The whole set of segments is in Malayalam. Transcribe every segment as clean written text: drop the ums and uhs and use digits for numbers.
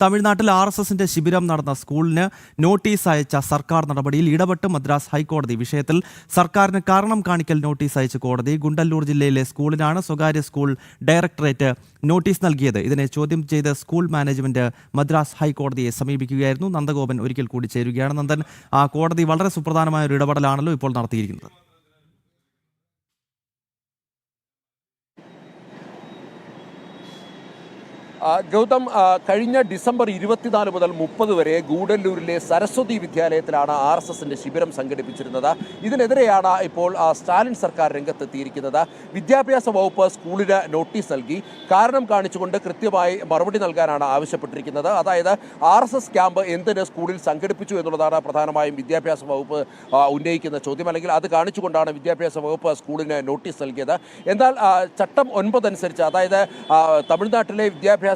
തമിഴ്നാട്ടിൽ RSSന്റെ ശിബിരം നടന്ന സ്കൂളിന് നോട്ടീസ് അയച്ച സർക്കാർ നടപടിയിൽ ഇടപെട്ട് മദ്രാസ് ഹൈക്കോടതി. വിഷയത്തിൽ സർക്കാരിന് കാരണം കാണിക്കൽ നോട്ടീസ് അയച്ച കോടതി ഗുണ്ടല്ലൂർ ജില്ലയിലെ സ്കൂളിനാണ് സ്വകാര്യ സ്കൂൾ ഡയറക്ടറേറ്റ് നോട്ടീസ് നൽകിയത്. ഇതിനെ ചോദ്യം ചെയ്ത് സ്കൂൾ മാനേജ്മെന്റ് മദ്രാസ് ഹൈക്കോടതിയെ സമീപിക്കുകയായിരുന്നു. നന്ദഗോപൻ ഒരിക്കൽ കൂടി ചേരുകയാണ്. നന്ദൻ, ആ കോടതി വളരെ സുപ്രധാനമായ ഒരു ഇടപെടലാണല്ലോ ഇപ്പോൾ നടത്തിയിരിക്കുന്നത്. ഗൗതം, കഴിഞ്ഞ ഡിസംബർ 24 മുതൽ 30 വരെ ഗൂഡല്ലൂരിലെ സരസ്വതി വിദ്യാലയത്തിലാണ് RSSന്റെ ശിബിരം സംഘടിപ്പിച്ചിരുന്നത്. ഇതിനെതിരെയാണ് ഇപ്പോൾ സ്റ്റാലിൻ സർക്കാർ രംഗത്തെത്തിയിരിക്കുന്നത്. വിദ്യാഭ്യാസ വകുപ്പ് സ്കൂളിന് നോട്ടീസ് നൽകി. കാരണം കാണിച്ചുകൊണ്ട് കൃത്യമായി മറുപടി നൽകാനാണ് ആവശ്യപ്പെട്ടിരിക്കുന്നത്. അതായത് RSS ക്യാമ്പ് എന്തിന് സ്കൂളിൽ സംഘടിപ്പിച്ചു എന്നുള്ളതാണ് പ്രധാനമായും വിദ്യാഭ്യാസ വകുപ്പ് ഉന്നയിക്കുന്ന ചോദ്യം. അല്ലെങ്കിൽ അത് കാണിച്ചുകൊണ്ടാണ് വിദ്യാഭ്യാസ വകുപ്പ് സ്കൂളിന് നോട്ടീസ് നൽകിയത്. എന്നാൽ ചട്ടം 9 അനുസരിച്ച്, അതായത് തമിഴ്നാട്ടിലെ വിദ്യാഭ്യാസവുമായി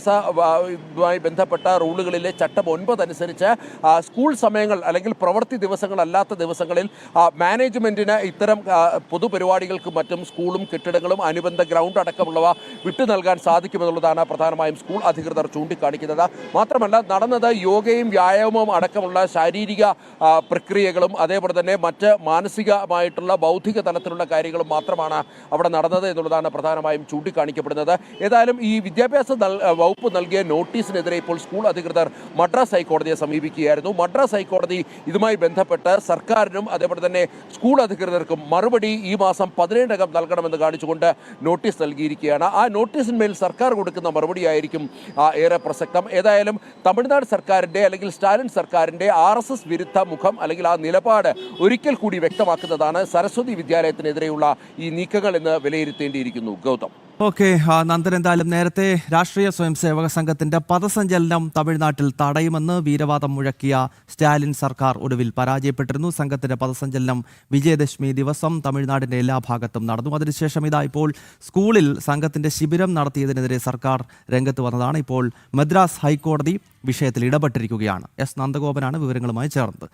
ബന്ധപ്പെട്ട റൂളുകളിലെ ചട്ടം 9 അനുസരിച്ച് സ്കൂൾ സമയങ്ങൾ അല്ലെങ്കിൽ പ്രവൃത്തി ദിവസങ്ങളല്ലാത്ത ദിവസങ്ങളിൽ മാനേജ്മെന്റിന് ഇത്തരം പൊതുപരിപാടികൾക്കും മറ്റും സ്കൂളും കെട്ടിടങ്ങളും അനുബന്ധ ഗ്രൗണ്ട് അടക്കമുള്ളവ വിട്ടു നൽകാൻ സാധിക്കുമെന്നുള്ളതാണ് പ്രധാനമായും സ്കൂൾ അധികൃതർ ചൂണ്ടിക്കാണിക്കുന്നത്. മാത്രമല്ല, നടന്നത് യോഗയും വ്യായാമവും അടക്കമുള്ള ശാരീരിക പ്രക്രിയകളും അതേപോലെ തന്നെ മറ്റ് മാനസികമായിട്ടുള്ള ബൗദ്ധിക തലത്തിലുള്ള കാര്യങ്ങളും മാത്രമാണ് അവിടെ നടന്നത് എന്നുള്ളതാണ് പ്രധാനമായും ചൂണ്ടിക്കാണിക്കപ്പെടുന്നത്. ഏതായാലും ഈ വിദ്യാഭ്യാസ വകുപ്പ് നൽകിയ നോട്ടീസിനെതിരെ ഇപ്പോൾ സ്കൂൾ അധികൃതർ മദ്രാസ് ഹൈക്കോടതിയെ സമീപിക്കുകയായിരുന്നു. മദ്രാസ് ഹൈക്കോടതി ഇതുമായി ബന്ധപ്പെട്ട് സർക്കാരിനും അതേപോലെ തന്നെ സ്കൂൾ അധികൃതർക്കും മറുപടി ഈ മാസം 17-നകം നൽകണമെന്ന് കാണിച്ചുകൊണ്ട് നോട്ടീസ് നൽകിയിരിക്കുകയാണ്. ആ നോട്ടീസിന്മേൽ സർക്കാർ കൊടുക്കുന്ന മറുപടിയായിരിക്കും ഏറെ പ്രസക്തം. ഏതായാലും തമിഴ്നാട് സർക്കാരിൻ്റെ അല്ലെങ്കിൽ സ്റ്റാലിൻ സർക്കാരിൻ്റെ RSS വിരുദ്ധ മുഖം അല്ലെങ്കിൽ ആ നിലപാട് ഒരിക്കൽ കൂടി വ്യക്തമാക്കുന്നതാണ് സരസ്വതി വിദ്യാലയത്തിനെതിരെയുള്ള ഈ നീക്കങ്ങൾ എന്ന് വിലയിരുത്തേണ്ടിയിരിക്കുന്നു. ഗൗതം. ഓക്കെ, നന്ദൻ, എന്തായാലും നേരത്തെ രാഷ്ട്രീയ സ്വയംസേവക സംഘത്തിന്റെ പദസഞ്ചലനം തമിഴ്നാട്ടിൽ തടയുമെന്ന് വീരവാദം മുഴക്കിയ സ്റ്റാലിൻ സർക്കാർ ഒടുവിൽ പരാജയപ്പെട്ടിരുന്നു. സംഘത്തിന്റെ പദസഞ്ചലനം വിജയദശമി ദിവസം തമിഴ്നാടിന്റെ എല്ലാ ഭാഗത്തും നടന്നു. അതിനുശേഷം ഇതാ ഇപ്പോൾ സ്കൂളിൽ സംഘത്തിന്റെ ശിബിരം നടത്തിയതിനെതിരെ സർക്കാർ രംഗത്ത് വന്നതാണ്. ഇപ്പോൾ മദ്രാസ് ഹൈക്കോടതി വിഷയത്തിൽ ഇടപെട്ടിരിക്കുകയാണ്. നന്ദഗോപനാണ് വിവരങ്ങളുമായി ചേർന്നത്.